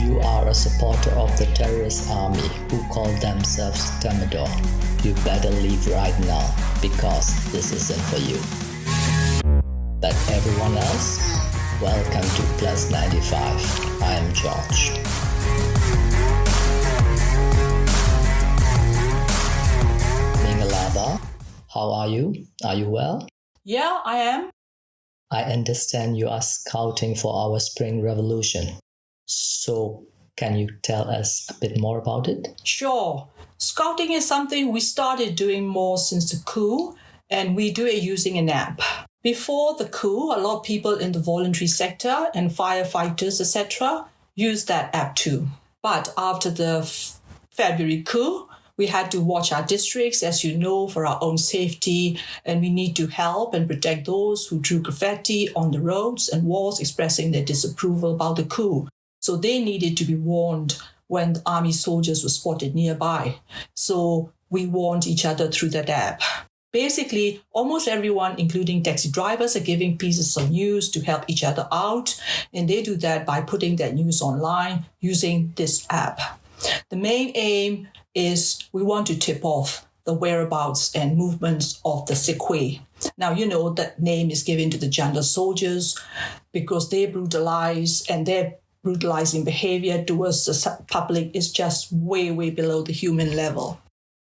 you are a supporter of the terrorist army who call themselves Thermidor, you better leave right now because this isn't for you. But everyone else, welcome to Plus 95. I am George. Mingalaba, how are you? Are you well? Yeah, I am. I understand you are scouting for our spring revolution. So, can you tell us a bit more about it? Sure. Scouting is something we started doing more since the coup, and we do it using an app. Before the coup, a lot of people in the voluntary sector and firefighters, etc., used that app too. But after the February coup, we had to watch our districts, as you know, for our own safety, and we need to help and protect those who drew graffiti on the roads and walls expressing their disapproval about the coup. So they needed to be warned when the army soldiers were spotted nearby. So we warned each other through that app. Basically, almost everyone, including taxi drivers, are giving pieces of news to help each other out, and they do that by putting that news online using this app. The main aim is we want to tip off the whereabouts and movements of the Sequoia. Now, you know that name is given to the junta soldiers because they brutalize, and their brutalizing behavior towards the public is just way, way below the human level.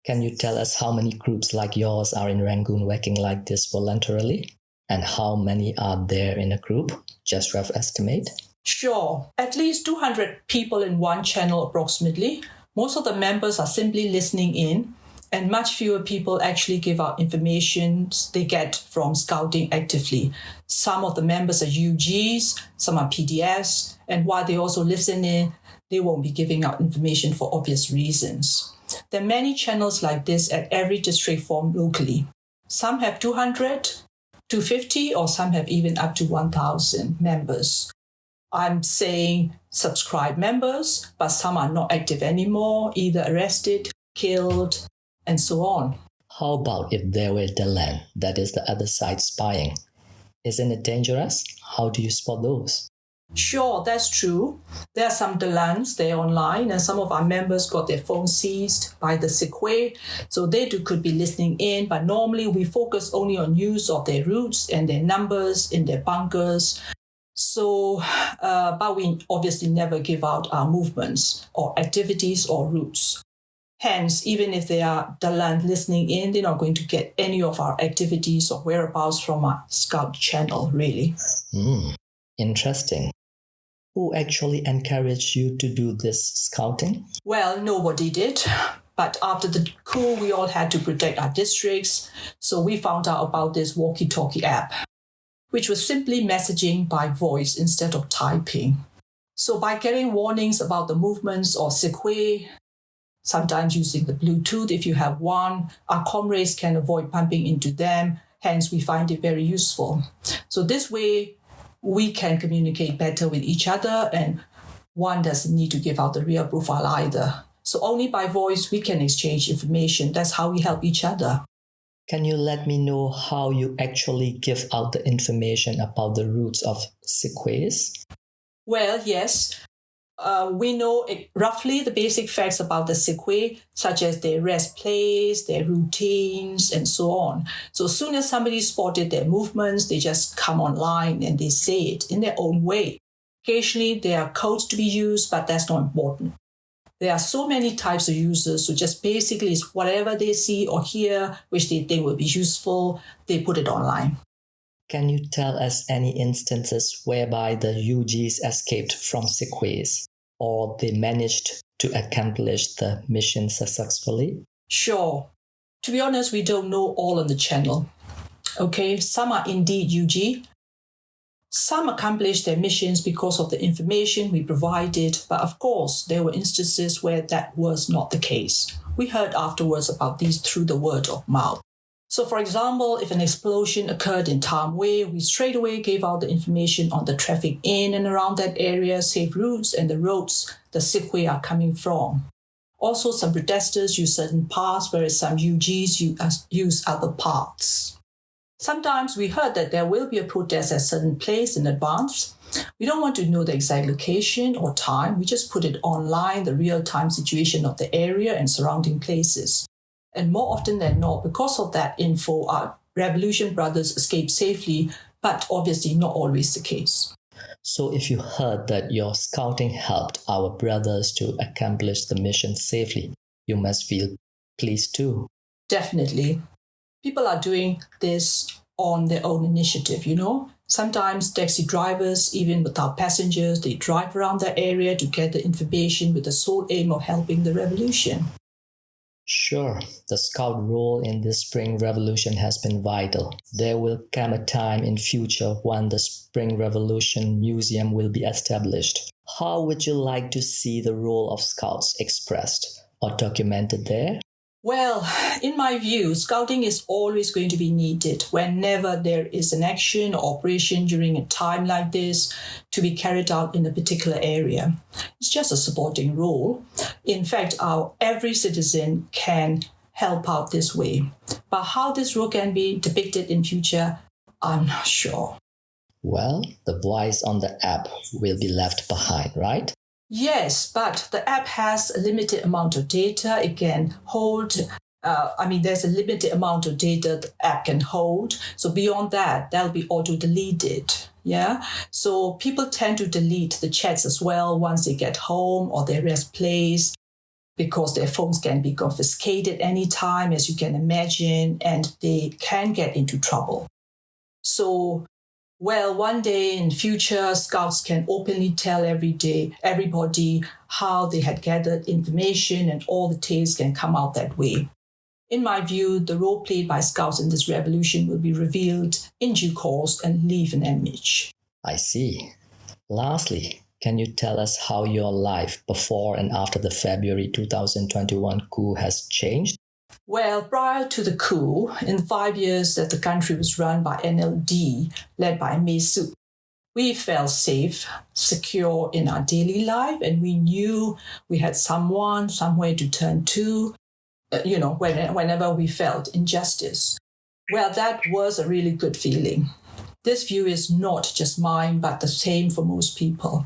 Can you tell us how many groups like yours are in Rangoon working like this voluntarily? And how many are there in a group? Just rough estimate. Sure. At least 200 people in one channel approximately. Most of the members are simply listening in, and much fewer people actually give out information they get from scouting actively. Some of the members are UGs, some are PDS, and while they also listen in, they won't be giving out information for obvious reasons. There are many channels like this at every district formed locally. Some have 200, 250, or some have even up to 1,000 members. I'm saying subscribe members, but some are not active anymore, either arrested, killed, and so on. How about if there were Dalan, that is the other side spying? Isn't it dangerous? How do you spot those? Sure, that's true. There are some Dalans there online, and some of our members got their phones seized by the Sequoia, so they too could be listening in, but normally we focus only on news of their routes and their numbers in their bunkers. So, but we obviously never give out our movements or activities or routes. Hence, even if they are Dalan listening in, they're not going to get any of our activities or whereabouts from our Scout channel, really. Interesting. Who actually encouraged you to do this scouting? Well, nobody did. But after the coup, we all had to protect our districts. So we found out about this walkie-talkie app, which was simply messaging by voice instead of typing. So by getting warnings about the movements or Sequoia, sometimes using the Bluetooth if you have one, our comrades can avoid bumping into them. Hence, we find it very useful. So this way, we can communicate better with each other, and one doesn't need to give out the real profile either. So only by voice, we can exchange information. That's how we help each other. Can you let me know how you actually give out the information about the routes of Sequoias? Well, yes. We know roughly the basic facts about the Sequoia, such as their rest place, their routines, and so on. So as soon as somebody spotted their movements, they just come online and they say it in their own way. Occasionally, there are codes to be used, but that's not important. There are so many types of users, so just basically it's whatever they see or hear, which they think will be useful, they put it online. Can you tell us any instances whereby the UGs escaped from Sequoias or they managed to accomplish the mission successfully? Sure. To be honest, we don't know all on the channel. Okay, some are indeed UG. Some accomplished their missions because of the information we provided, but of course, there were instances where that was not the case. We heard afterwards about these through the word of mouth. So, for example, if an explosion occurred in Tam Way, we straight away gave out the information on the traffic in and around that area, safe routes, and the roads the Sequoia are coming from. Also, some protesters use certain paths, whereas some UGs use other paths. Sometimes we heard that there will be a protest at a certain place in advance. We don't want to know the exact location or time. We just put it online, the real-time situation of the area and surrounding places. And more often than not, because of that info, our revolution brothers escape safely, but obviously not always the case. So if you heard that your scouting helped our brothers to accomplish the mission safely, you must feel pleased too. Definitely. People are doing this on their own initiative, Sometimes taxi drivers, even without passengers, they drive around the area to gather information with the sole aim of helping the revolution. Sure, the scout role in this Spring Revolution has been vital. There will come a time in future when the Spring Revolution Museum will be established. How would you like to see the role of scouts expressed or documented there? Well, in my view, scouting is always going to be needed whenever there is an action or operation during a time like this to be carried out in a particular area. It's just a supporting role. In fact, every citizen can help out this way. But how this role can be depicted in future, I'm not sure. Well, the voice on the app will be left behind, right? Yes, but the app has a limited amount of data it can hold. There's a limited amount of data the app can hold. So beyond that, that'll be auto-deleted. Yeah. So people tend to delete the chats as well once they get home or their rest place, because their phones can be confiscated anytime, as you can imagine, and they can get into trouble. So one day in future, scouts can openly tell everybody how they had gathered information, and all the tales can come out that way. In my view, the role played by scouts in this revolution will be revealed in due course and leave an image. I see. Lastly, can you tell us how your life before and after the February 2021 coup has changed? Well, prior to the coup, in the 5 years that the country was run by NLD, led by Mesut, we felt safe, secure in our daily life, and we knew we had someone, somewhere to turn to, whenever we felt injustice. Well, that was a really good feeling. This view is not just mine, but the same for most people.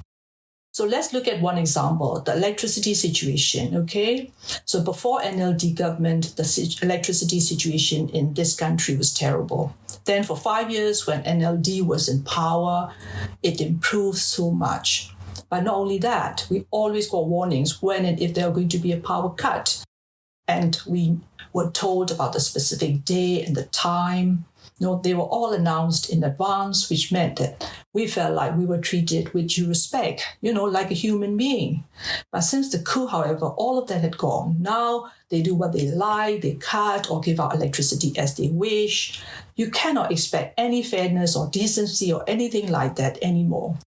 So let's look at one example, the electricity situation, okay? So before NLD government, the electricity situation in this country was terrible. Then for 5 years, when NLD was in power, it improved so much. But not only that, we always got warnings when and if there were going to be a power cut. And we were told about the specific day and the time. They were all announced in advance, which meant that we felt like we were treated with due respect, like a human being. But since the coup, however, all of that had gone. Now they do what they like, they cut or give out electricity as they wish. You cannot expect any fairness or decency or anything like that anymore.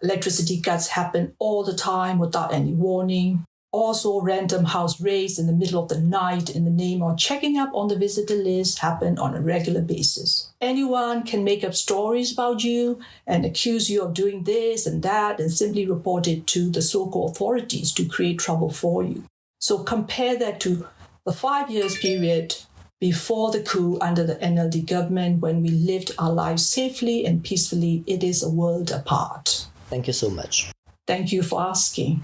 Electricity cuts happen all the time without any warning. Also, random house raids in the middle of the night in the name of checking up on the visitor list happen on a regular basis. Anyone can make up stories about you and accuse you of doing this and that and simply report it to the so-called authorities to create trouble for you. So compare that to the 5 years period before the coup under the NLD government, when we lived our lives safely and peacefully. It is a world apart. Thank you so much. Thank you for asking.